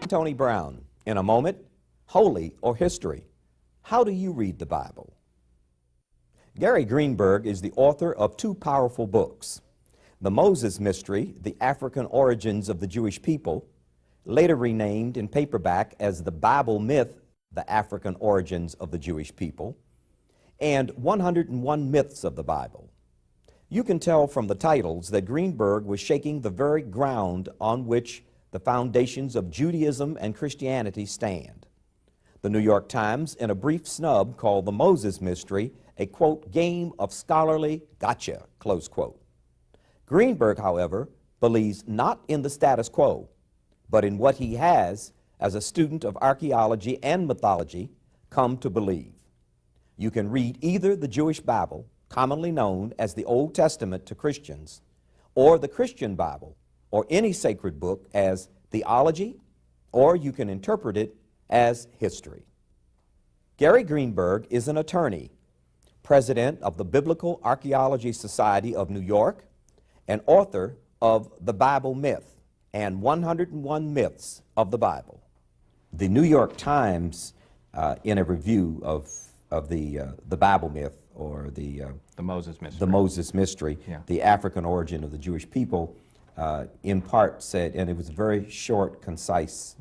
Tony Brown. In a moment, holy or history. How do you read the Bible? Gary Greenberg is the author of two powerful books, The Moses Mystery, The African Origins of the Jewish People, later renamed in paperback as The Bible Myth, The African Origins of the Jewish People, and 101 Myths of the Bible. You can tell from the titles that Greenberg was shaking the very ground on which the foundations of Judaism and Christianity stand. The New York Times, in a brief snub called The Moses Mystery, a, quote, game of scholarly gotcha, close quote. Greenberg, however, believes not in the status quo, but in what he has, as a student of archaeology and mythology, come to believe. You can read either the Jewish Bible, commonly known as the Old Testament to Christians, or the Christian Bible, or any sacred book as theology, or you can interpret it as history. Gary Greenberg is an attorney, president of the Biblical Archaeology Society of New York, and author of The Bible Myth and 101 Myths of the Bible. The New York Times, in a review of the Bible Myth, or the Moses Mystery, yeah, the African origin of the Jewish people, in part said, and it was a very short, concise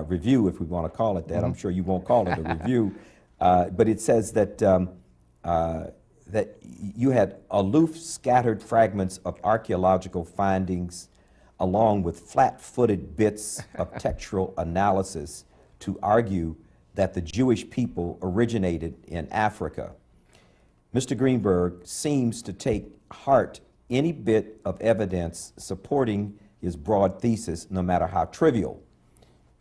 review, if we want to call it that. I'm sure you won't call it a review, but it says that that you had aloof, scattered fragments of archaeological findings, along with flat-footed bits of textual analysis, to argue that the Jewish people originated in Africa. Mr. Greenberg seems to take heart any bit of evidence supporting his broad thesis, no matter how trivial.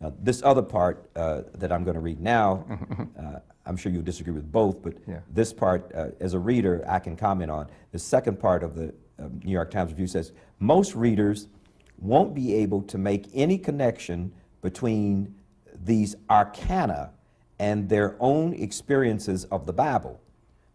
Now, this other part that I'm going to read now, I'm sure you'll disagree with both, but this part, as a reader, I can comment on. The second part of the New York Times review says, most readers won't be able to make any connection between these arcana and their own experiences of the Bible.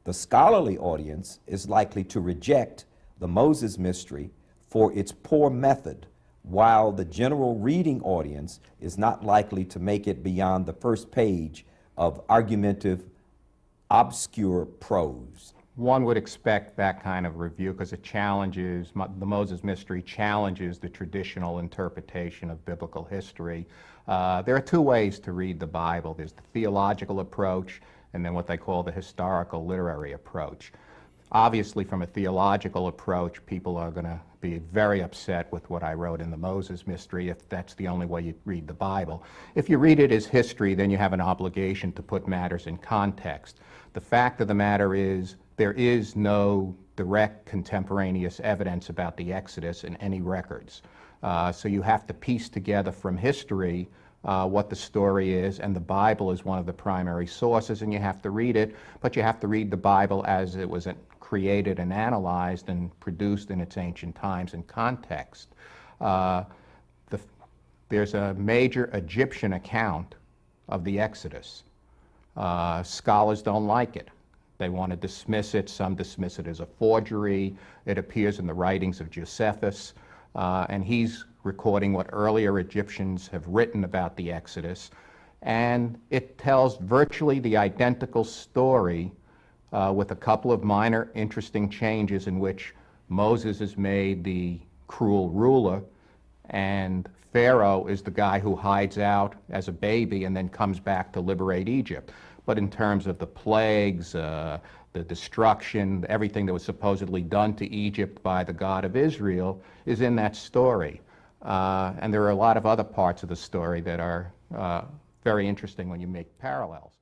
The scholarly audience is likely to reject the Moses Mystery for its poor method, while the general reading audience is not likely to make it beyond the first page of argumentative, obscure prose. One would expect that kind of review because it challenges, the Moses Mystery challenges the traditional interpretation of biblical history. There are two ways to read the Bible. There's the theological approach and then what they call the historical literary approach. Obviously, from a theological approach, people are going to be very upset with what I wrote in the Moses Mystery if that's the only way you read the Bible. If you read it as history, then you have an obligation to put matters in context. The fact of the matter is, there is no direct contemporaneous evidence about the Exodus in any records. So you have to piece together from history what the story is, and the Bible is one of the primary sources, and you have to read it, but you have to read the Bible as it was created and analyzed and produced in its ancient times and context. There's a major Egyptian account of the Exodus. Scholars don't like it. They want to dismiss it. Some dismiss it as a forgery. It appears in the writings of Josephus, and he's recording what earlier Egyptians have written about the Exodus, and it tells virtually the identical story with a couple of minor interesting changes in which Moses is made the cruel ruler and Pharaoh is the guy who hides out as a baby and then comes back to liberate Egypt. But in terms of the plagues, the destruction, everything that was supposedly done to Egypt by the God of Israel is in that story. And there are a lot of other parts of the story that are very interesting when you make parallels.